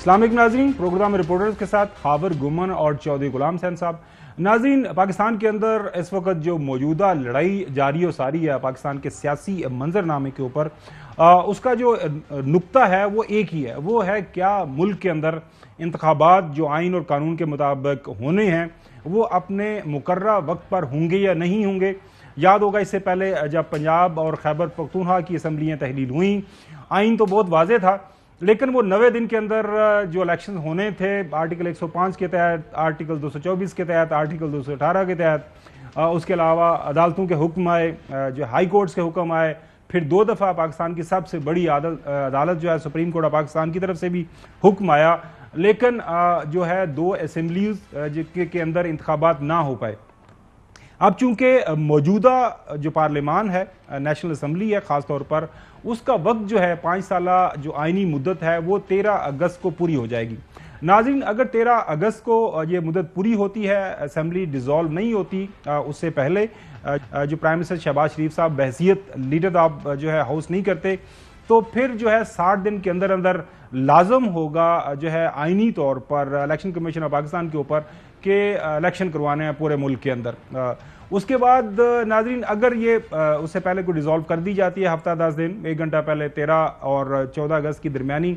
السلام علیکم ناظرین، پروگرام رپورٹرز کے ساتھ خاور گمن اور چودھری غلام حسین صاحب۔ ناظرین، پاکستان کے اندر اس وقت جو موجودہ لڑائی جاری و ساری ہے پاکستان کے سیاسی منظرنامے کے اوپر، اس کا جو نقطہ ہے وہ ایک ہی ہے، وہ ہے کیا ملک کے اندر انتخابات جو آئین اور قانون کے مطابق ہونے ہیں وہ اپنے مقررہ وقت پر ہوں گے یا نہیں ہوں گے۔ یاد ہوگا اس سے پہلے جب پنجاب اور خیبر پختونخوا کی اسمبلیاں تحلیل ہوئیں، آئین تو بہت واضح تھا، لیکن وہ 90 دن کے اندر جو الیکشن ہونے تھے آرٹیکل 105 کے تحت، آرٹیکل 224 کے تحت، آرٹیکل 218 کے تحت، اس کے علاوہ عدالتوں کے حکم آئے، جو ہائی کورٹس کے حکم آئے، پھر 2 دفعہ پاکستان کی سب سے بڑی عدالت جو ہے سپریم کورٹ آف پاکستان کی طرف سے بھی حکم آیا، لیکن جو ہے 2 اسمبلیز کے اندر انتخابات نہ ہو پائے۔ اب چونکہ موجودہ جو پارلیمان ہے، نیشنل اسمبلی ہے خاص طور پر، اس کا وقت جو ہے 5 سالہ جو آئینی مدت ہے وہ 13 اگست کو پوری ہو جائے گی۔ ناظرین، اگر 13 اگست کو یہ مدت پوری ہوتی ہے، اسمبلی ڈیزالو نہیں ہوتی، اس سے پہلے جو پرائم منسٹر شہباز شریف صاحب بحیثیت لیڈر آپ جو ہے ہاؤس نہیں کرتے، تو پھر جو ہے 60 دن کے اندر اندر لازم ہوگا جو ہے آئینی طور پر الیکشن کمیشن آف پاکستان کے اوپر کہ الیکشن کروانے ہیں پورے ملک کے اندر۔ اس کے بعد ناظرین، اگر یہ اس سے پہلے کوئی ڈیزالو کر دی جاتی ہے ہفتہ 10 دن، 1 گھنٹہ پہلے 13 اور 14 اگست کی درمیانی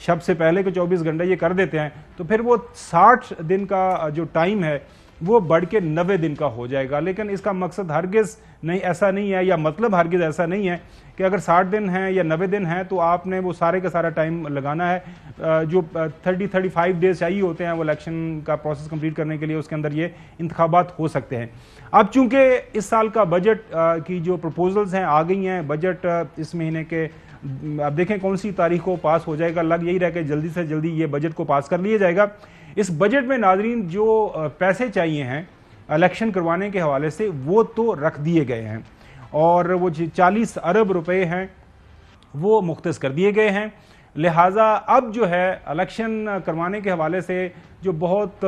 شب سے پہلے کے 24 گھنٹے یہ کر دیتے ہیں، تو پھر وہ 60 دن کا جو ٹائم ہے وہ بڑھ کے 90 دن کا ہو جائے گا۔ لیکن اس کا مقصد ہرگز نہیں ایسا نہیں ہے، یا مطلب ہرگز ایسا نہیں ہے کہ اگر 60 دن ہیں یا 90 دن ہیں تو آپ نے وہ سارے کا سارا ٹائم لگانا ہے۔ جو 35 ڈیز چاہیے ہوتے ہیں وہ الیکشن کا پروسیس کمپلیٹ کرنے کے لیے، اس کے اندر یہ انتخابات ہو سکتے ہیں۔ اب چونکہ اس سال کا بجٹ کی جو پروپوزلز ہیں آ گئی ہیں، بجٹ اس مہینے کے اب دیکھیں کون سی تاریخ کو پاس ہو جائے گا، لگ یہی رہا کہ جلدی سے جلدی یہ بجٹ کو پاس کر لیا جائے گا۔ اس بجٹ میں ناظرین جو پیسے چاہیے ہیں الیکشن کروانے کے حوالے سے وہ تو رکھ دیے گئے ہیں، اور وہ 40 ارب روپے ہیں وہ مختص کر دیے گئے ہیں۔ لہٰذا اب جو ہے الیکشن کروانے کے حوالے سے جو بہت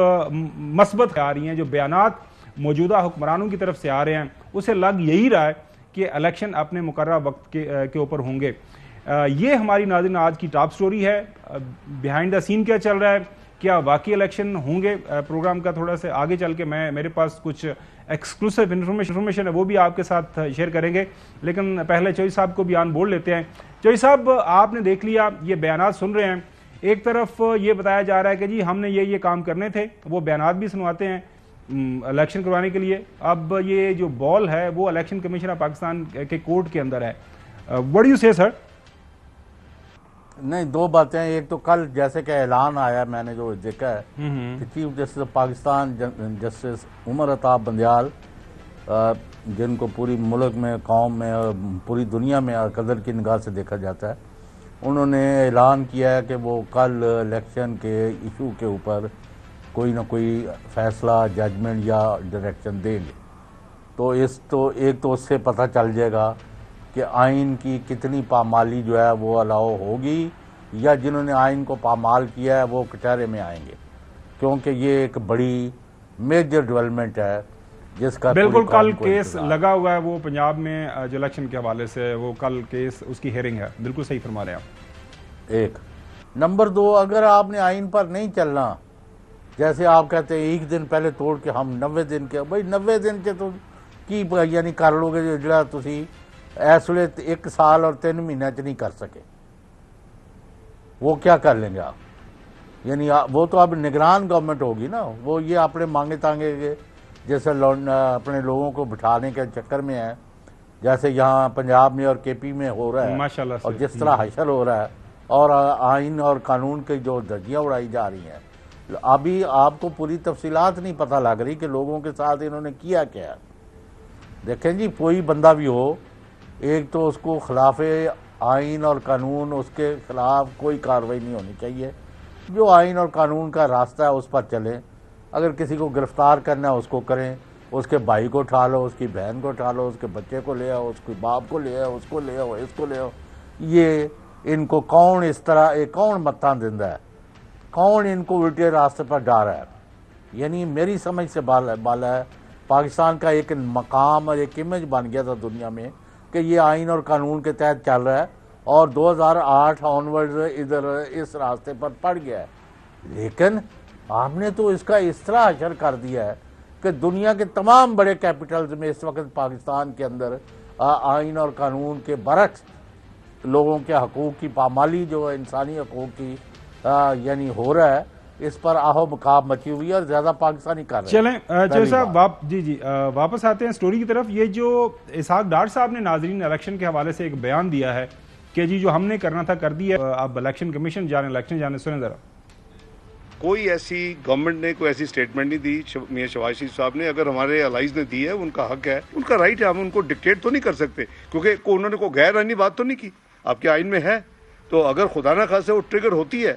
مثبت آ رہی ہیں، جو بیانات موجودہ حکمرانوں کی طرف سے آ رہے ہیں، اسے لگ یہی رہا ہے کہ الیکشن اپنے مقررہ وقت کے اوپر ہوں گے۔ یہ ہماری ناظرین آج کی ٹاپ سٹوری ہے۔ بیہائنڈ دا سین کیا چل رہا ہے، کیا واقعی الیکشن ہوں گے؟ پروگرام کا تھوڑا سا آگے چل کے میرے پاس کچھ ایکسکلوسیو انفارمیشن ہے وہ بھی آپ کے ساتھ شیئر کریں گے، لیکن پہلے چوہدری صاحب کو بھی آن بورڈ لیتے ہیں۔ چوہدری صاحب، آپ نے دیکھ لیا، یہ بیانات سن رہے ہیں، ایک طرف یہ بتایا جا رہا ہے کہ جی ہم نے یہ کام کرنے تھے، وہ بیانات بھی سنواتے ہیں الیکشن کروانے کے لیے۔ اب یہ جو بال ہے وہ الیکشن کمیشن آف پاکستان کے کورٹ کے اندر ہے۔ واٹ ڈو یو سے سر؟ نہیں، 2 باتیں، ایک تو کل جیسے کہ اعلان آیا، میں نے جو دیکھا ہے کہ chief justice of Pakistan justice Umar Ata Bandial, جن کو پوری ملک میں، قوم میں اور پوری دنیا میں قدر کی نگاہ سے دیکھا جاتا ہے، انہوں نے اعلان کیا ہے کہ وہ کل الیکشن کے ایشو کے اوپر کوئی نہ کوئی فیصلہ، ججمنٹ یا ڈائریکشن دیں گے۔ تو ایک تو اس سے پتہ چل جائے گا کہ آئین کی کتنی پامالی جو ہے وہ الاؤ ہوگی، یا جنہوں نے آئین کو پامال کیا ہے وہ کچہرے میں آئیں گے، کیونکہ یہ ایک بڑی میجر ڈیولپمنٹ ہے جس کا بالکل کل کیس لگا ہوا ہے، وہ پنجاب میں جو الیکشن کے حوالے سے وہ کل کیس اس کی ہیئرنگ ہے۔ بالکل صحیح فرما رہے ہیں آپ۔ ایک نمبر 2، اگر آپ نے آئین پر نہیں چلنا، جیسے آپ کہتے ہیں 1 دن پہلے توڑ کے ہم 90 دن کے، بھائی 90 دن کے تو کی یعنی کر لو گے جڑا تسی اس ویلے 1 سال اور 3 مہینے چ نہیں کر سکے، وہ کیا کر لیں گے آپ؟ یعنی وہ تو اب نگران گورنمنٹ ہوگی نا، وہ یہ اپنے مانگے تانگے کے جیسے اپنے لوگوں کو بٹھانے کے چکر میں ہے، جیسے یہاں پنجاب میں اور کے پی میں ہو رہا ہے، اور جس طرح حشر ہو رہا ہے، اور آئین اور قانون کی جو دھجیاں اڑائی جا رہی ہیں۔ ابھی آپ کو پوری تفصیلات نہیں پتہ لگ رہی کہ لوگوں کے ساتھ انہوں نے کیا کیا ہے۔ دیکھیں جی، کوئی بندہ بھی ہو، ایک تو اس کو خلاف آئین اور قانون، اس کے خلاف کوئی کارروائی نہیں ہونی چاہیے۔ جو آئین اور قانون کا راستہ ہے اس پر چلیں۔ اگر کسی کو گرفتار کرنا ہے اس کو کریں، اس کے بھائی کو اٹھا لو، اس کی بہن کو اٹھا لو، اس کے بچے کو لے آؤ، اس کے باپ کو لے آؤ، اس کو لے آؤ، اس کو لے آؤ۔ یہ ان کو کون اس طرح کون متاں دیندا ہے، کون ان کو الٹے راستے پر ڈال رہا ہے؟ یعنی میری سمجھ سے بالا ہے، پاکستان کا ایک مقام اور ایک امیج بن گیا تھا دنیا میں کہ یہ آئین اور قانون کے تحت چل رہا ہے، اور 2008 آنورڈ ادھر اس راستے پر پڑ گیا ہے۔ لیکن آپ نے تو اس کا اس طرح اشر کر دیا ہے کہ دنیا کے تمام بڑے کیپٹلز میں اس وقت پاکستان کے اندر آئین اور قانون کے برعکس لوگوں کے حقوق کی پامالی جو انسانی حقوق کی یعنی ہو رہا ہے، اس پر آہو مقاب مچی ہوئی ہے اور زیادہ پاکستانی کر رہے ہیں۔ چلیں جو صاحب جی واپس آتے ہیں سٹوری کی طرف۔ یہ جو اسحاق ڈار صاحب نے ناظرین الیکشن کے حوالے سے ایک بیان دیا ہے کہ جی جو ہم نے کرنا تھا کر دیا، اب الیکشن کمیشن جانے الیکشن جانے، سنیں ذرا۔ کوئی ایسی گورنمنٹ نے کوئی ایسی سٹیٹمنٹ نہیں دی میاں شہباز شریف صاحب نے۔ اگر ہمارے الائز نے دی ہے ان کا حق ہے، ان کا رائٹ ہے، ہم ان کو ڈکٹیٹ تو نہیں کر سکتے کیونکہ انہوں نے کوئی غیر آئینی بات تو نہیں کی، آپ کے آئین میں ہے۔ تو اگر خدا نہ خاصے وہ ٹریگر ہوتی ہے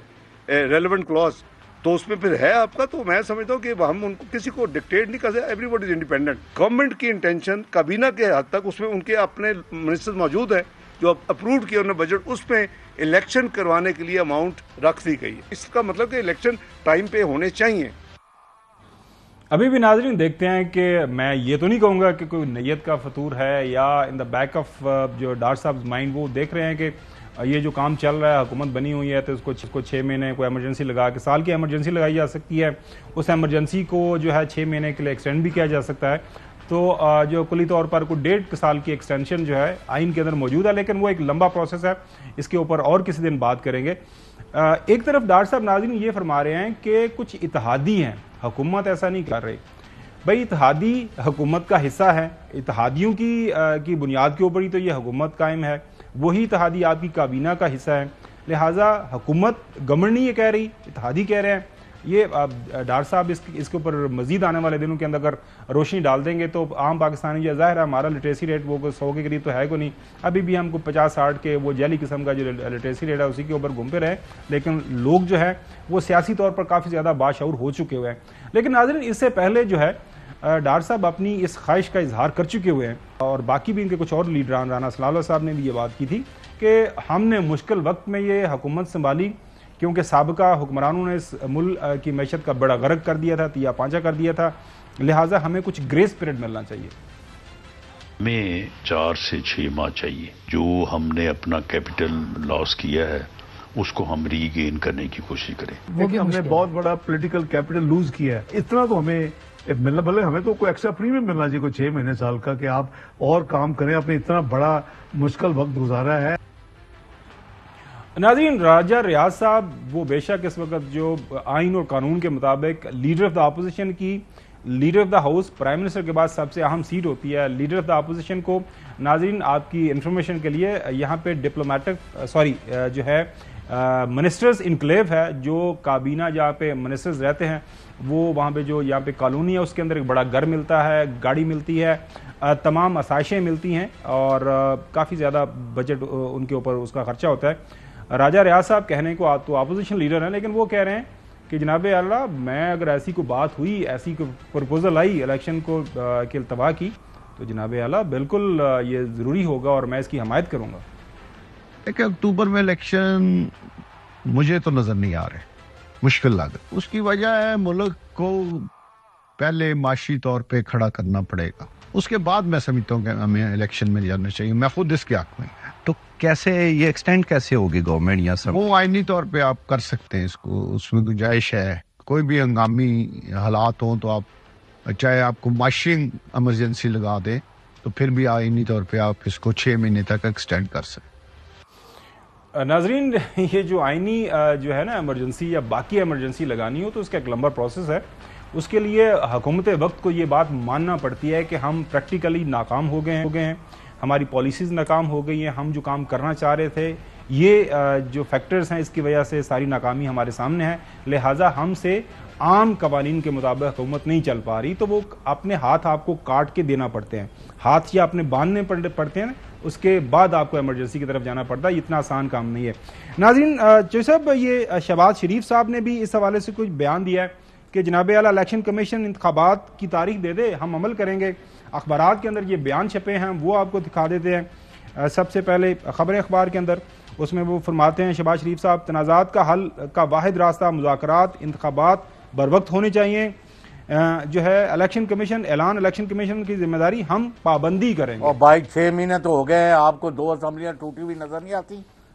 ریلیونٹ کلاس تو اس میں پھر ہے آپ کا، تو میں سمجھتا ہوں کہ ہم ان کو کسی کو ڈکٹیٹ نہیں کر سکتے، every body is independent. Government کی انٹینشن کابینہ کے حد تک اس میں ان کے اپنے منسٹر موجود ہیں جو اپرووڈ کیا انہوں نے بجٹ، اس میں الیکشن کروانے کے لیے اماؤنٹ رکھ دی گئی ہے۔ اس کا مطلب کہ الیکشن ٹائم پہ ہونے چاہیے۔ ابھی بھی ناظرین دیکھتے ہیں کہ میں یہ تو نہیں کہوں گا کہ کوئی نیت کا فطور ہے یا ان دا بیک آف جو ڈار صاحب مائنڈ وہ دیکھ رہے ہیں کہ یہ جو کام چل رہا ہے، حکومت بنی ہوئی ہے تو اس کو 6 مہینے کوئی ایمرجنسی لگا کے، سال کی ایمرجنسی لگائی جا سکتی ہے، اس ایمرجنسی کو جو ہے 6 مہینے کے لیے ایکسٹینڈ بھی کیا جا سکتا ہے۔ تو جو کلی طور پر کوئی 1.5 سال کی ایکسٹینشن جو ہے آئین کے اندر موجود ہے، لیکن وہ ایک لمبا پروسیس ہے، اس کے اوپر اور کسی دن بات کریں گے۔ ایک طرف ڈار صاحب ناظرین یہ فرما رہے ہیں کہ کچھ اتحادی ہیں، حکومت ایسا نہیں کر رہی۔ بھائی اتحادی حکومت کا حصہ ہے، اتحادیوں کی بنیاد کے اوپر ہی تو یہ حکومت قائم ہے، وہی اتحادی آپ کی کابینہ کا حصہ ہے، لہٰذا حکومت گورنمنٹ نہیں یہ کہہ رہی، اتحادی کہہ رہے ہیں۔ یہ ڈار صاحب اس کے اوپر مزید آنے والے دنوں کے اندر اگر روشنی ڈال دیں گے تو عام پاکستانی جو ظاہر ہے ہمارا لٹریسی ریٹ وہ 100 کے قریب تو ہے کو نہیں، ابھی بھی ہم کو 50-60 کے وہ جعلی قسم کا جو لٹریسی ریٹ ہے اسی کے اوپر گھومتے رہے، لیکن لوگ جو ہے وہ سیاسی طور پر کافی زیادہ باشعور ہو چکے ہوئے ہیں۔ لیکن ناظرین اس سے پہلے جو ہے ڈار صاحب اپنی اس خواہش کا اظہار کر چکے ہوئے ہیں، اور باقی بھی ان کے کچھ اور لیڈران، رانا صلاح صاحب نے بھی یہ بات کی تھی کہ ہم نے مشکل وقت میں یہ حکومت سنبھالی کیونکہ سابقہ حکمرانوں نے اس ملک کی معیشت کا بڑا غرق کر دیا تھا، تیا پانچا کر دیا تھا، لہٰذا ہمیں کچھ گریس پیریڈ ملنا چاہیے۔ ہمیں 4 سے 6 ماہ چاہیے، جو ہم نے اپنا کیپٹل لاس کیا ہے اس کو ہم ری گین کرنے کی کوشش کریں۔ کیونکہ ہم نے بہت بڑا پولیٹیکل کیپٹل لوز کیا ہے، اتنا تو ہمیں ملنا، بھلے ہمیں تو کوئی ایکسٹرا پریمیم ملنا چاہیے، کوئی 6 مہینے سال کا، کہ آپ اور کام کریں، آپ نے اتنا بڑا مشکل وقت گزارا ہے۔ ناظرین راجہ ریاض صاحب وہ بے شک اس وقت جو آئین اور قانون کے مطابق لیڈر آف دا اپوزیشن کی، leader of the house prime minister کے بعد سب سے اہم سیٹ ہوتی ہے، لیڈر آف دا اپوزیشن کو ناظرین آپ کی انفارمیشن کے لیے یہاں پہ جو ہے منسٹرز انکلیو ہے، جو کابینہ جہاں پہ منسٹرز رہتے ہیں وہ وہاں پہ جو یہاں پہ کالونی ہے اس کے اندر ایک بڑا گھر ملتا ہے، گاڑی ملتی ہے، تمام آسائشیں ملتی ہیں اور کافی زیادہ بجٹ ان کے اوپر اس کا خرچہ ہوتا ہے۔ راجہ ریاض صاحب کہنے کو تو اپوزیشن لیڈر ہیں، لیکن وہ کہہ رہے ہیں کہ جناب اللہ میں اگر ایسی کوئی بات ہوئی، ایسی کوئی پرپوزل آئی الیکشن کو کے التوا کی تو جناب اللہ بالکل یہ ضروری ہوگا اور میں اس کی حمایت کروں گا۔ کہ اکتوبر میں الیکشن مجھے تو نظر نہیں آ رہے، مشکل لاگت۔ اس کی وجہ ہے ملک کو پہلے معاشی طور پہ کھڑا کرنا پڑے گا، اس کے بعد میں سمجھتا ہوں کہ ہمیں الیکشن میں جانا چاہیے، میں خود اس کے حق میں۔ تو کیسے یہ ایکسٹینڈ کیسے ہوگی گورنمنٹ یا سب؟ وہ آئینی طور پہ آپ کر سکتے ہیں اس کو، اس میں گنجائش ہے، کوئی بھی ہنگامی حالات ہوں تو آپ چاہے آپ کو معاشی ایمرجنسی لگا دیں تو پھر بھی آئینی طور پہ آپ اس کو 6 مہینے تک ایکسٹینڈ کر سکتے۔ ناظرین یہ جو آئینی جو ہے نا ایمرجنسی یا باقی ایمرجنسی لگانی ہو تو اس کا ایک لمبا پروسیس ہے، اس کے لیے حکومت وقت کو یہ بات ماننا پڑتی ہے کہ ہم پریکٹیکلی ناکام ہو گئے ہیں، ہماری پالیسیز ناکام ہو گئی ہیں، ہم جو کام کرنا چاہ رہے تھے یہ جو فیکٹرز ہیں اس کی وجہ سے ساری ناکامی ہمارے سامنے ہے، لہٰذا ہم سے عام قوانین کے مطابق حکومت نہیں چل پا رہی، تو وہ اپنے ہاتھ آپ کو کاٹ کے دینا پڑتے ہیں، ہاتھ یا اپنے باندھنے پڑتے ہیں، اس کے بعد آپ کو ایمرجنسی کی طرف جانا پڑتا ہے، اتنا آسان کام نہیں ہے۔ ناظرین چوہدری صاحب یہ شہباز شریف صاحب نے بھی اس حوالے سے کچھ بیان دیا ہے کہ جناب اعلیٰ الیکشن کمیشن انتخابات کی تاریخ دے دے، ہم عمل کریں گے۔ اخبارات کے اندر یہ بیان چھپے ہیں وہ آپ کو دکھا دیتے ہیں۔ سب سے پہلے خبر اخبار کے اندر اس میں وہ فرماتے ہیں شہباز شریف صاحب تنازعات کا حل کا واحد راستہ مذاکرات، انتخابات بروقت ہونے چاہیے، جو ہے الیکشن کمیشن الیکشن کمیشن کی ذمہ داری، ہم پابندی کریں گے۔ اور بھائی 6 مہینے تو ہو گئے ہیں، آپ کو 2 اسمبلیاں ٹوٹی ہوئی نظر نہیں آتی؟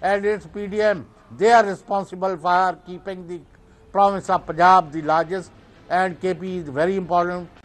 and its PDM, they are responsible for keeping the province of Punjab the largest, and KP is very important।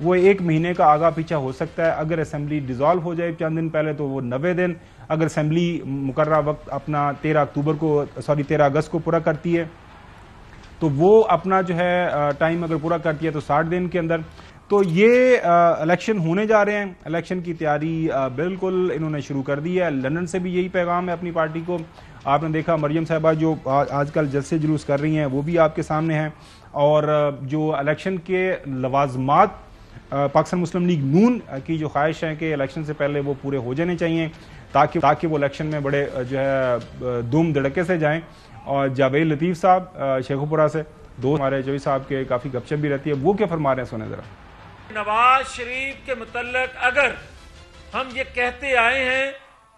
وہ 1 مہینے کا آگا پیچھا ہو سکتا ہے. اگر اسمبلی ڈیزالو ہو جائے چند دن پہلے تو وہ 90 دن. اگر اسمبلی مقررہ وقت اپنا 13 اگست کو پورا کرتی ہے تو وہ اپنا جو ہے ٹائم اگر پورا کرتی ہے تو 60 دن کے اندر. تو یہ الیکشن ہونے جا رہے ہیں. الیکشن کی تیاری بالکل انہوں نے شروع کر دی ہے. لندن سے بھی یہی پیغام ہے اپنی پارٹی کو. آپ نے دیکھا مریم صاحبہ جو آج کل جلسے جلوس کر رہی ہیں وہ بھی آپ کے سامنے ہیں. اور جو الیکشن کے لوازمات پاکستان مسلم لیگ نون کی جو خواہش ہے کہ الیکشن سے پہلے وہ پورے ہو جانے چاہیے تاکہ وہ الیکشن میں بڑے جو ہے دھوم دھڑکے سے جائیں. اور جاوید لطیف صاحب شیخو پورہ سے دوست ہمارے جوئی صاحب کے کافی گپ شپ بھی رہتی ہے, وہ کیا فرما رہے ہیں سنیں ذرا. نواز شریف کے متعلق اگر ہم یہ کہتے آئے ہیں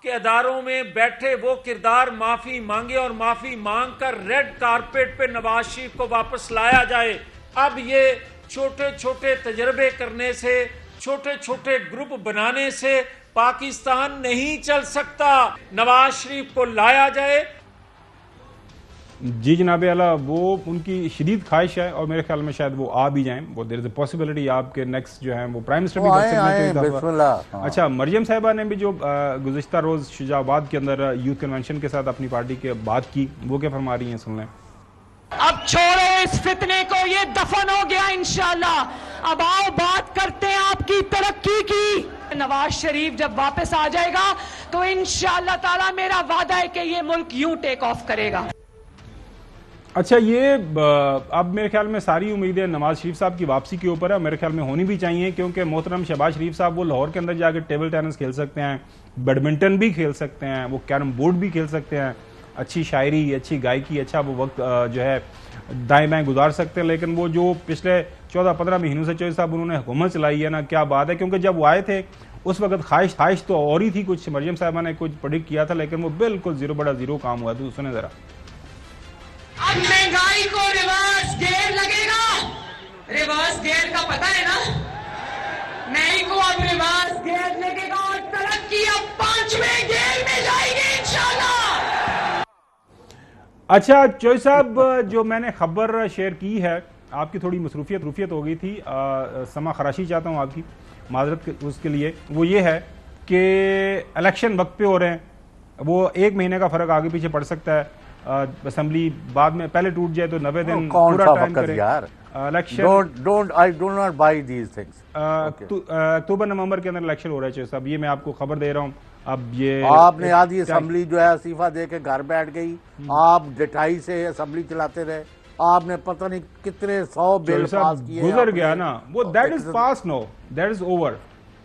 کہ اداروں میں بیٹھے وہ کردار معافی مانگے اور معافی مانگ کر ریڈ کارپیٹ پہ نواز شریف کو واپس لایا جائے, اب یہ چھوٹے چھوٹے تجربے کرنے سے, چھوٹے چھوٹے گروپ بنانے سے پاکستان نہیں چل سکتا. نواز شریف کو لایا جائے. جی جناب اعلیٰ, وہ ان کی شدید خواہش ہے اور میرے خیال میں شاید وہ آ بھی جائیں. وہ دیر از اے پاسبلٹی آپ کے نیکسٹ جو ہیں وہ پرائم منسٹر بھی بن سکتے ہیں. اچھا, مریم صاحبہ نے بھی جو گزشتہ روز شجاع آباد کے اندر یوتھ کنونشن کے ساتھ اپنی پارٹی کے بات کی, وہ کیا فرما رہی ہیں سن لیں. اب چھوڑو اس فتنے کو, یہ دفن ہو گیا انشاءاللہ. اب آؤ بات کرتے ہیں آپ کی ترقی کی. نواز شریف جب واپس آ جائے گا تو انشاءاللہ تعالی میرا وعدہ ہے کہ یہ ملک یوں ٹیک آف کرے گا. اچھا, یہ اب میرے خیال میں ساری امیدیں نواز شریف صاحب کی واپسی کے اوپر ہے. میرے خیال میں ہونی بھی چاہیے کیونکہ محترم شہباز شریف صاحب وہ لاہور کے اندر جا کے ٹیبل ٹینس کھیل سکتے ہیں, بیڈمنٹن بھی کھیل سکتے ہیں, وہ کیرم بورڈ بھی کھیل سکتے ہیں, اچھی شاعری, اچھی گائکی, اچھا وہ وقت جو ہے دائیں بائیں گزار سکتے ہیں. لیکن وہ جو پچھلے 14-15 مہینوں سے چوہدری صاحب انہوں نے حکومت چلائی ہے نا, کیا بات ہے. کیونکہ جب وہ آئے تھے اس وقت خواہش تو اور ہی تھی, کچھ مریم صاحبہ نے کچھ پریڈکٹ کیا تھا لیکن وہ بالکل 0 کام ہوا. تو سنیں ذرا. اب مہنگائی کو ریورس گیئر لگے گا. ریورس گیئر کا پتہ ہے نا, نہیں کو اب ریورس گیئر لگے گا اور ترقی اب 5ویں گیئر میں جائے گی انشاءاللہ. اچھا چوہدری صاحب, جو میں نے خبر شیئر کی ہے, آپ کی تھوڑی مصروفیت ہو گئی تھی, سما خراشی چاہتا ہوں آپ کی معذرت اس کے لیے. وہ یہ ہے کہ الیکشن وقت پہ ہو رہے ہیں, وہ 1 مہینے کا فرق آگے پیچھے پڑ سکتا ہے. اسمبلی بعد میں پہلے ٹوٹ جائے تو 90 دن پورا ٹائم کرے. اکتوبر نومبر کے اندر الیکشن ہو رہا ہے چوہدری صاحب, یہ میں آپ کو خبر دے رہا ہوں. اب یہ آپ نے آدھی اسمبلی جو ہے استعفیٰ دے کے گھر بیٹھ گئی, آپ ڈٹائی سے اسمبلی چلاتے رہے, آپ نے پتہ نہیں کتنے 100 بل پاس کیے. گزر گیا نا وہ, that is pass no, that is over.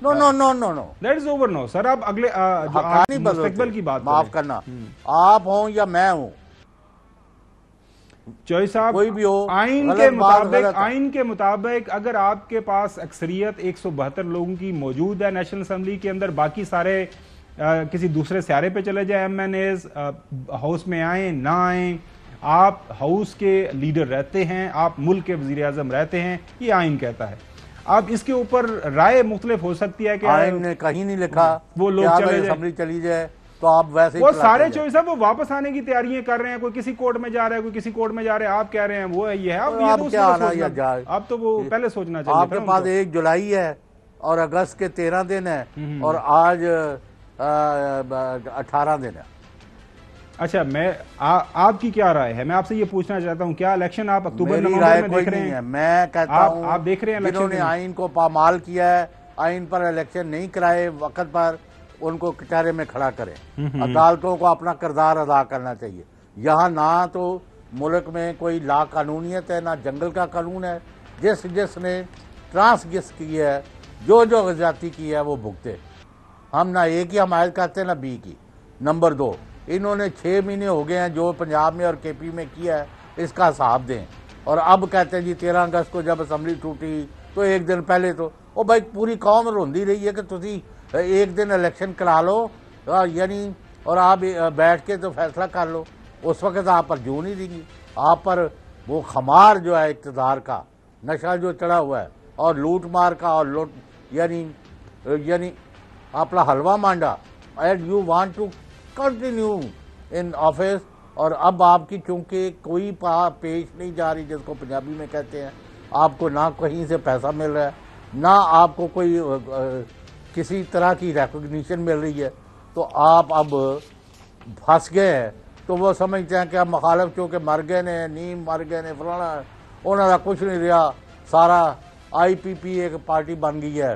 No no no no no that is over no sir. آپ اگلے مستقبل کی بات معاف کرنا, آپ ہوں یا میں ہوں, چوہدری صاحب کوئی بھی ہو, آئین کے مطابق اگر آپ کے پاس اکثریت 172 لوگوں کی موجود ہے نیشنل اسمبلی کے اندر, باقی سارے کسی دوسرے سیارے پہ چلے جائیں, ایم این ایز ہاؤس میں آئیں نہ آئیں, آپ ہاؤس کے لیڈر رہتے ہیں, آپ ملک کے وزیر اعظم رہتے ہیں, یہ آئین کہتا ہے. آپ اس کے اوپر رائے مختلف ہو سکتی ہے کہ آئین نے کہیں نہیں لکھا وہ لوگ چلے جائیں, اسمبلی چلی جائے تو آپ ویسے ہی وہ سارے چوہدری صاحب وہ واپس آنے کی تیاریاں کر رہے ہیں. کوئی کسی کورٹ میں جا رہا ہے, کوئی کسی کورٹ میں جا رہے ہیں, آپ کہہ رہے ہیں وہ یہ ہے. آپ تو وہ پہلے سوچنا چاہیے. آپ کے پاس 1 جولائی ہے اور اگست کے 13 دن ہے اور آج 18 دن ہے. اچھا, میں آپ کی کیا رائے ہے, میں آپ سے یہ پوچھنا چاہتا ہوں, کیا الیکشن آپ اکتوبر نومبر میں دیکھ رہے ہیں؟ میں کہتا ہوں آپ دیکھ رہے ہیں جنہوں نے آئین کو پامال کیا ہے, آئین پر الیکشن نہیں کرائے وقت پر, ان کو کٹہرے میں کھڑا کریں. عدالتوں کو اپنا کردار ادا کرنا چاہیے. یہاں نہ تو ملک میں کوئی لا قانونیت ہے, نہ جنگل کا قانون ہے. جس نے ٹرانسگریس کی ہے, جو غزیاتی کی ہے وہ بھگتے. ہم نہ اے کی حمایت کرتے نہ بی کی. نمبر 2, انہوں نے 6 مہینے ہو گئے ہیں جو پنجاب میں اور کے پی میں کیا ہے, اس کا حساب دیں. اور اب کہتے ہیں جی 13 اگست کو جب اسمبلی ٹوٹی تو 1 دن پہلے تو بھائی پوری قوم روندی رہی ہے کہ تسی 1 دن الیکشن کرا لو, یعنی اور آپ بیٹھ کے تو فیصلہ کر لو. اس وقت آپ پر جو نہیں دیں گی, آپ پر وہ خمار جو ہے اقتدار کا نشہ جو چڑھا ہوا ہے, اور لوٹ مار کا, اور یعنی اپنا حلوہ مانڈا, and you want to continue in office. اور اب آپ کی چونکہ کوئی پیش نہیں جا رہی, جس کو پنجابی میں کہتے ہیں, آپ کو نہ کہیں سے پیسہ مل رہا ہے, نہ آپ کو کوئی کسی طرح کی ریکگنیشن مل رہی ہے، تو آپ اب پھنس گئے ہیں. تو وہ سمجھتے ہیں کہ اب مخالف کیونکہ مر گئے نے، نیم مر گئے نے، فلانا انہوں کا کچھ نہیں رہا، سارا آئی پی پی ایک پارٹی بن گئی ہے،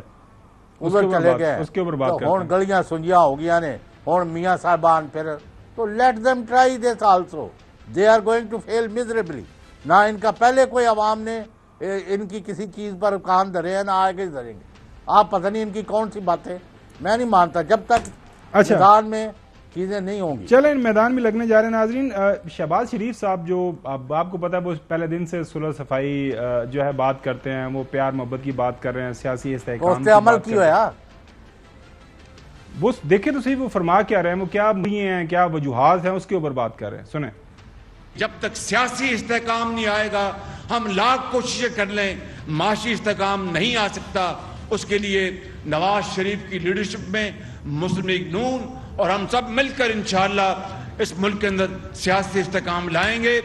ادھر چلے گئے. اس کے اوپر بات کرتے ہوں ہیں. گلیاں سنجیاں ہو گیا نے، ہوں میاں صاحبان پھر تو let them try this also, they are going to fail miserably. نہ ان کا پہلے کوئی عوام نے ان کی کسی چیز پر کان دھرے ہیں، نہ آگے دھریں گے. آپ پتہ نہیں ان کی کون سی باتیں، میں نہیں مانتا جب تک میدان میں چیزیں نہیں ہوں گی. چلیں میدان میں لگنے جا رہے ہیں. ناظرین، شہباز شریف صاحب جو آپ کو پتا ہے وہ پہلے دن سے صلح صفائی جو ہے بات کرتے ہیں، وہ پیار محبت کی بات کر رہے ہیں، سیاسی استحکام کی عمل بات کی کر رہے ہیں. ہوا وہ دیکھیں تو صحیح وہ فرما کیا رہے ہیں، وہ کیا ہیں، کیا وجوہات ہیں، اس کے اوپر بات کر رہے ہیں. سنیں. جب تک سیاسی استحکام نہیں آئے گا، ہم لاکھ کوششیں کر لیں، معاشی استحکام نہیں آ سکتا. اس کے لیے نواز شریف کی لیڈرشپ میں مسلم لیگ نون اور ہم سب مل کر انشاءاللہ اس ملک کے اندر سیاسی استحکام لائیں گے.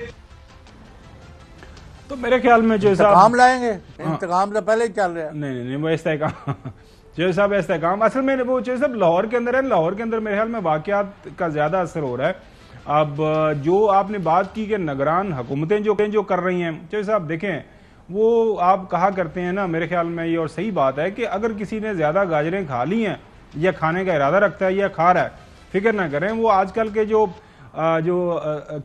تو میرے خیال میں جو انتقام لائیں گے، انتقام تو پہلے ہی چل رہا ہے. نہیں وہ استحکام جو صاحب استحکام اصل میں وہ جو صاحب لاہور کے اندر ہے، لاہور کے اندر میرے خیال میں واقعات کا زیادہ اثر ہو رہا ہے. اب جو آپ نے بات کی کہ نگران حکومتیں جو کر رہی ہیں، جو صاحب دیکھیں وہ آپ کہا کرتے ہیں نا، میرے خیال میں یہ اور صحیح بات ہے کہ اگر کسی نے زیادہ گاجریں کھا لی ہیں یا کھانے کا ارادہ رکھتا ہے یا کھا رہا ہے، فکر نہ کریں. وہ آج کل کے جو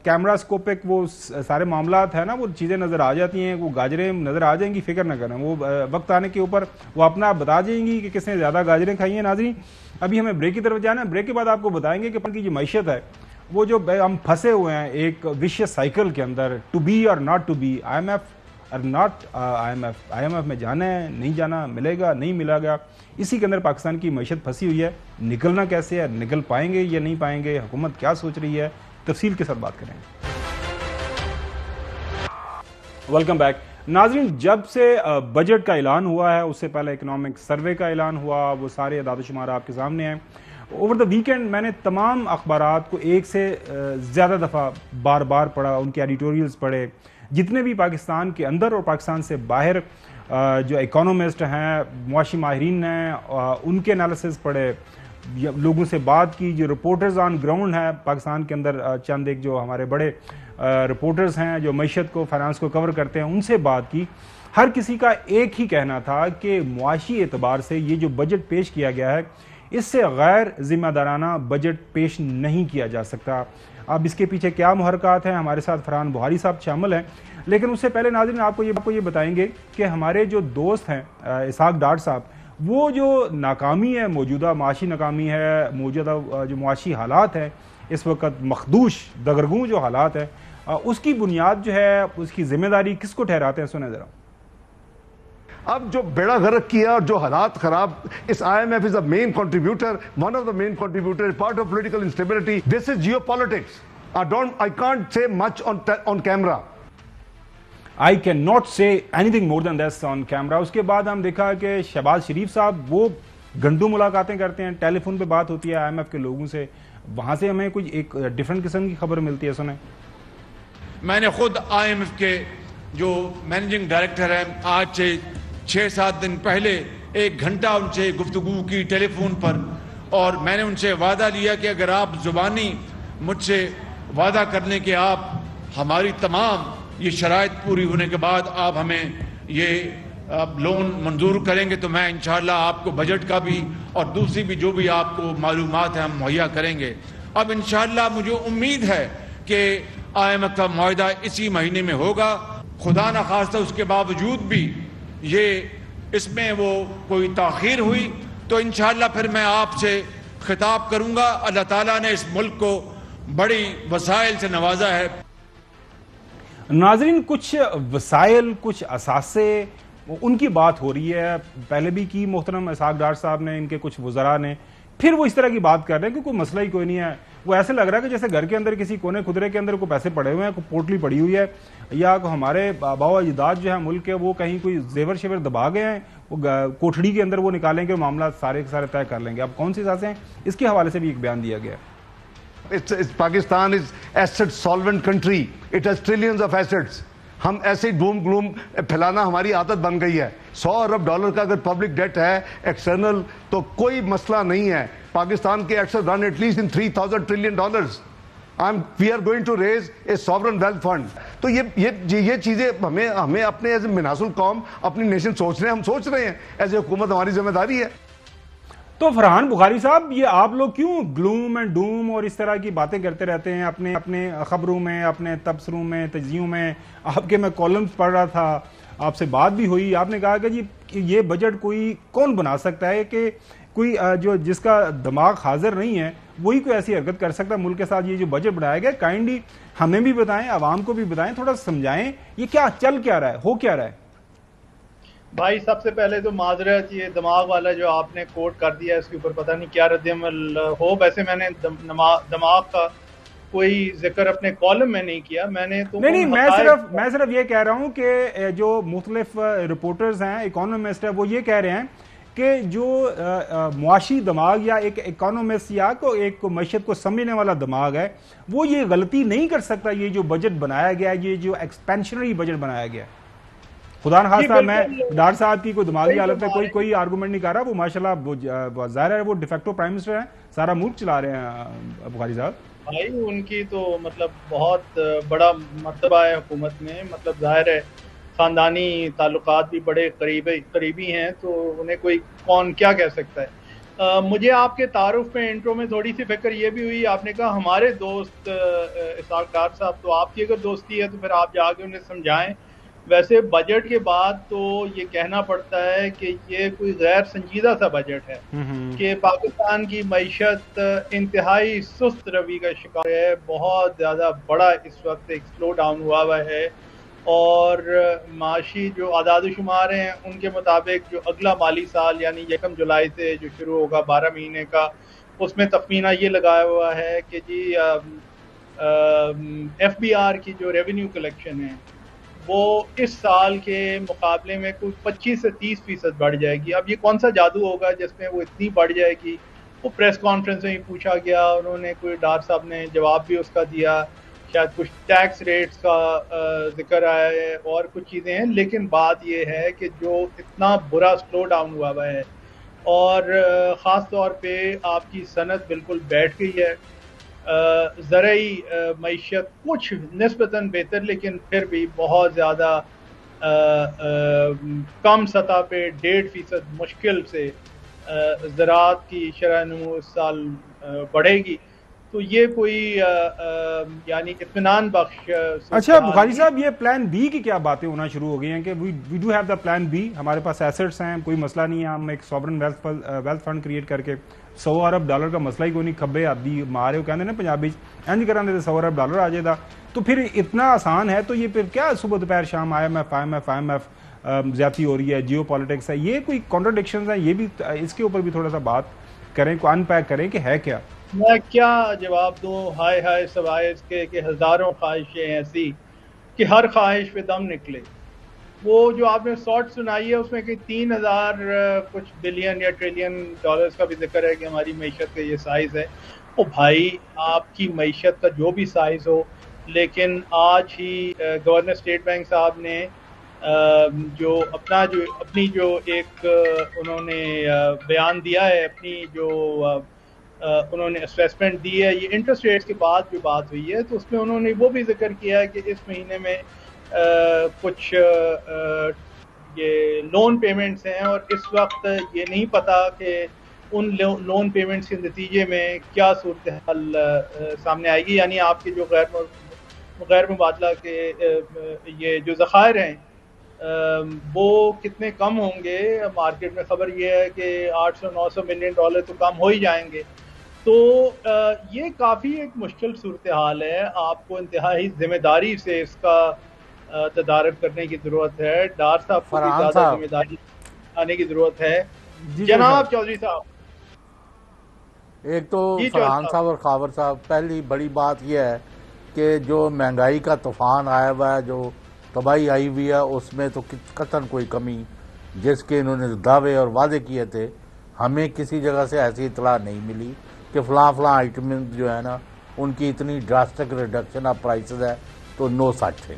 کیمرہ سکوپک وہ سارے معاملات ہیں نا، وہ چیزیں نظر آ جاتی ہیں، وہ گاجریں نظر آ جائیں گی. فکر نہ کریں، وہ وقت آنے کے اوپر وہ اپنا آپ بتا جائیں گی کہ کس نے زیادہ گاجریں کھائی ہیں. ناظرین، ابھی ہمیں بریک کی طرف جانا ہے. بریک کے بعد آپ کو بتائیں گے کہ ان کی جو معیشت ہے، وہ جو ہم پھنسے ہوئے ہیں ایک وشیس سائیکل کے اندر، ٹو بی اور not to be, I M F اور ناٹ آئی ایم ایف میں جانا ہے نہیں جانا، ملے گا نہیں ملے گا، اسی کے اندر پاکستان کی معیشت پھنسی ہوئی ہے. نکلنا کیسے ہے، نکل پائیں گے یا نہیں پائیں گے، حکومت کیا سوچ رہی ہے، تفصیل کے ساتھ بات کریں گے. Welcome back. ناظرین، جب سے بجٹ کا اعلان ہوا ہے، اس سے پہلے اکنامک سروے کا اعلان ہوا، وہ سارے اعداد و شمار آپ کے سامنے ہیں. اوور دا ویکینڈ میں نے تمام اخبارات کو ایک سے زیادہ دفعہ بار بار پڑھا، ان کے ایڈیٹوریلز پڑھے. جتنے بھی پاکستان کے اندر اور پاکستان سے باہر جو اکانومسٹ ہیں، معاشی ماہرین ہیں، ان کے انالیسز پڑھے، لوگوں سے بات کی. جو رپورٹرز آن گراؤنڈ ہیں پاکستان کے اندر، چند ایک جو ہمارے بڑے رپورٹرز ہیں جو معیشت کو، فائنانس کو کور کرتے ہیں، ان سے بات کی. ہر کسی کا ایک ہی کہنا تھا کہ معاشی اعتبار سے یہ جو بجٹ پیش کیا گیا ہے، اس سے غیر ذمہ دارانہ بجٹ پیش نہیں کیا جا سکتا. اب اس کے پیچھے کیا محرکات ہیں، ہمارے ساتھ فرحان بہاری صاحب شامل ہیں. لیکن اس سے پہلے ناظرین آپ کو یہ بتائیں گے کہ ہمارے جو دوست ہیں اسحاق ڈار صاحب، وہ جو ناکامی ہے، موجودہ معاشی ناکامی ہے، موجودہ جو معاشی حالات ہیں اس وقت مخدوش دگرگوں جو حالات ہیں، اس کی بنیاد جو ہے، اس کی ذمہ داری کس کو ٹھہراتے ہیں؟ سنیں ذرا. اب جو بیڑا غرق کیا اور جو حالات خراب، اس I M F is a main contributor, one of the main contributor, part of political instability. This is جیو پالیٹکس. I can't say much on camera. I cannot say anything more than this on camera. اس کے بعد ہم دیکھا کہ شہباز شریف صاحب وہ گھنٹوں ملاقاتیں کرتے ہیں، ٹیلی فون پہ بات ہوتی ہے آئی ایم ایف کے لوگوں سے، وہاں سے ہمیں کچھ ایک ڈیفرنٹ قسم کی خبر ملتی ہے. سنیں. میں نے خود آئی ایم ایف کے جو مینیجنگ ڈائریکٹر ہیں، آج سے 6-7 دن پہلے 1 گھنٹہ ان سے گفتگو کی ٹیلی فون پر، اور میں نے ان سے وعدہ لیا کہ اگر آپ زبانی مجھ سے وعدہ کر لیں کہ آپ ہماری تمام یہ شرائط پوری ہونے کے بعد آپ ہمیں یہ لون منظور کریں گے، تو میں انشاءاللہ آپ کو بجٹ کا بھی اور دوسری بھی جو بھی آپ کو معلومات ہیں ہم مہیا کریں گے. اب انشاءاللہ مجھے امید ہے کہ آئی ایم ایف کا معاہدہ اسی مہینے میں ہوگا. خدا نخواستہ اس کے باوجود بھی یہ اس میں وہ کوئی تاخیر ہوئی تو انشاءاللہ پھر میں آپ سے خطاب کروں گا. اللہ تعالیٰ نے اس ملک کو بڑی وسائل سے نوازا ہے. ناظرین، کچھ وسائل، کچھ اثاثے، ان کی بات ہو رہی ہے. پہلے بھی کی محترم اسحاق ڈار صاحب نے، ان کے کچھ وزراء نے، پھر وہ اس طرح کی بات کر رہے ہیں کہ کوئی مسئلہ ہی کوئی نہیں ہے. وہ ایسے لگ رہا ہے کہ جیسے گھر کے اندر کسی کونے خدرے کے اندر کوئی پیسے پڑے ہوئے ہیں، کوئی پوٹلی پڑی ہوئی ہے، یا ہمارے آبا و اجداد جو ہے ملک کے، وہ کہیں کوئی زیور شیور دبا گئے ہیں، وہ کوٹھڑی کے اندر وہ نکالیں گے، معاملات سارے کے سارے طے کر لیں گے. اب کون سی اثاثے ہیں، اس کے حوالے سے بھی ایک بیان دیا گیا ہے. Pakistan is asset solvent country. It has trillions of assets. ہم ایسے ہی ڈوم گلوم پھیلانا ہماری عادت بن گئی ہے. $100 ارب کا اگر پبلک ڈیٹ ہے ایکسٹرنل تو کوئی مسئلہ نہیں ہے. پاکستان کے excel run at least in $3,000 trillion. We are going to raise a sovereign wealth fund. تو یہ چیزیں ہمیں اپنے ایز اے مناص القوم اپنی نیشن سوچ رہے ہیں, ہم سوچ رہے ہیں ایز اے حکومت, ہماری ذمہ داری ہے. تو فرحان بخاری صاحب, یہ آپ لوگ کیوں گلوم اینڈ ڈوم اور اس طرح کی باتیں کرتے رہتے ہیں اپنے خبروں میں, اپنے تبصروں میں, تجزیوں میں؟ آپ کے میں کالمز پڑھ رہا تھا, آپ سے بات بھی ہوئی, آپ نے کہا کہ جی یہ بجٹ کوئی کون بنا سکتا ہے کہ کوئی جس کا دماغ حاضر نہیں ہے وہی کوئی ایسی حرکت کر سکتا ہے ملک کے ساتھ. یہ جو بجٹ بنایا گیا کائنڈلی ہمیں بھی بتائیں, عوام کو بھی بتائیں, تھوڑا سمجھائیں یہ کیا چل کیا رہا ہے, ہو کیا رہا ہے. بھائی سب سے پہلے تو معذرت, یہ دماغ والا جو آپ نے کوٹ کر دیا اس کے اوپر پتہ نہیں کیا رد عمل ہو. ویسے میں نے دماغ کا کوئی ذکر اپنے کالم میں نہیں کیا. میں نے تو نہیں, میں صرف یہ کہہ رہا ہوں کہ جو مختلف رپورٹرز ہیں, اکانومسٹ ہے, وہ یہ کہہ رہے ہیں کہ جو معاشی دماغ یا ایک اکانومسٹ یا ایک معیشت کو سمجھنے والا دماغ ہے وہ یہ غلطی نہیں کر سکتا. یہ جو بجٹ بنایا گیا, یہ جو ایکسپینشنری بجٹ بنایا گیا, خدا نخواستہ میں ڈاکٹر صاحب کی کوئی دماغی حالت ہے, کوئی آرگومنٹ نہیں کر رہا. وہ ماشاءاللہ ظاہر ہے وہ ڈیفیکٹو پرائم منسٹر ہیں, سارا ملک چلا رہے ہیں بخاری صاحب. بھائی ان کی تو مطلب بہت بڑا مرتبہ ہے حکومت میں. مطلب ظاہر ہے خاندانی تعلقات بھی بڑے قریبی ہیں, تو انہیں کوئی کون کیا کہہ سکتا ہے. مجھے آپ کے تعارف میں انٹرو میں تھوڑی سی فکر یہ بھی ہوئی, آپ نے کہا ہمارے دوست اسحاق ڈار صاحب, تو آپ کی اگر دوستی ہے تو پھر آپ جا کے انہیں سمجھائیں. ویسے بجٹ کے بعد تو یہ کہنا پڑتا ہے کہ یہ کوئی غیر سنجیدہ سا بجٹ ہے کہ پاکستان کی معیشت انتہائی سست روی کا شکار ہے. بہت زیادہ بڑا اس وقت ایک سلو ڈاؤن ہوا ہے, اور معاشی جو اعداد و شمار ہیں ان کے مطابق جو اگلا مالی سال یعنی 1 جولائی سے جو شروع ہوگا 12 مہینے کا, اس میں تخمینہ یہ لگایا ہوا ہے کہ جی FBR کی جو ریونیو کلیکشن ہے وہ اس سال کے مقابلے میں کوئی 25 سے 30% بڑھ جائے گی. اب یہ کون سا جادو ہوگا جس میں وہ اتنی بڑھ جائے گی؟ وہ پریس کانفرنس میں ہی پوچھا گیا, انہوں نے کوئی ڈار صاحب نے جواب بھی اس کا دیا, شاید کچھ ٹیکس ریٹس کا ذکر آیا ہے اور کچھ چیزیں ہیں. لیکن بات یہ ہے کہ جو اتنا برا سلو ڈاؤن ہوا ہے اور خاص طور پہ آپ کی صنعت بالکل بیٹھ گئی ہے. زرعی معیشت کچھ نسبتاً بہتر, لیکن پھر بھی بہت زیادہ کم سطح پہ 1.5% مشکل سے زراعت کی شرح نمو اس سال بڑھے گی. تو یہ کوئی یعنی اطمینان بخش. اچھا بخاری صاحب, یہ پلان بی کی کیا باتیں ہونا شروع ہو گئی ہیں کہ we do have the plan B, ہمارے پاس ایسٹس ہیں, کوئی مسئلہ نہیں ہے, ہم ایک سوورن ویلتھ فنڈ کریٹ کر کے $100 ارب کا مسئلہ ہی کوئی نہیں, کھبے ابھی مارے ہو کہتے ہیں نا پنجابی اینج کرا دے $100 ارب آ جائے گا, تو پھر اتنا آسان ہے تو یہ پھر کیا صبح دوپہر شام IMF زیادتی ہو رہی ہے, جیو پالیٹکس ہے, یہ کوئی کانٹرڈکشنز ہیں؟ یہ بھی اس کے اوپر بھی تھوڑا سا بات کریں, کو ان پیک کریں کہ ہے کیا. میں کیا جواب دوں, ہائے سوائے اس کے کہ ہزاروں خواہشیں ایسی کہ ہر خواہش پہ دم نکلے. وہ جو آپ نے شارٹ سنائی ہے اس میں کہ 3000 کچھ بلین یا ٹریلین ڈالرز کا بھی ذکر ہے کہ ہماری معیشت کا یہ سائز ہے. او بھائی, آپ کی معیشت کا جو بھی سائز ہو, لیکن آج ہی گورنر اسٹیٹ بینک صاحب نے جو اپنی جو ایک انہوں نے بیان دیا ہے, اپنی جو انہوں نے اسیسمنٹ دی ہے, یہ انٹرسٹ ریٹس کے بعد جو بات ہوئی ہے, تو اس میں انہوں نے وہ بھی ذکر کیا ہے کہ اس مہینے میں کچھ یہ لون پیمنٹس ہیں, اور اس وقت یہ نہیں پتا کہ ان لون پیمنٹس کے نتیجے میں کیا صورتحال سامنے آئے گی. یعنی آپ کے جو غیر مبادلہ کے یہ جو ذخائر ہیں وہ کتنے کم ہوں گے. مارکیٹ میں خبر یہ ہے کہ $800-900 ملین تو کم ہو ہی جائیں گے. تو یہ کافی ایک مشکل صورتحال ہے. آپ کو انتہائی ذمہ داری سے اس کا تدارک کرنے کی ضرورت ہے. ڈار صاحب کو بھی زیادہ ذمہ داری آنے کی ضرورت ہے. جناب چودھری صاحب, ایک تو فرحان صاحب اور خاور صاحب, پہلی بڑی بات یہ ہے کہ جو مہنگائی کا طوفان آیا ہوا ہے, جو تباہی آئی ہوئی ہے, اس میں تو قطعاً کوئی کمی جس کے انہوں نے دعوے اور وعدے کیے تھے, ہمیں کسی جگہ سے ایسی اطلاع نہیں ملی کہ فلاں آئٹم جو ہے نا ان کی اتنی ڈراسٹک ریڈکشن آف پرائسز ہے, تو نو سچ ہے.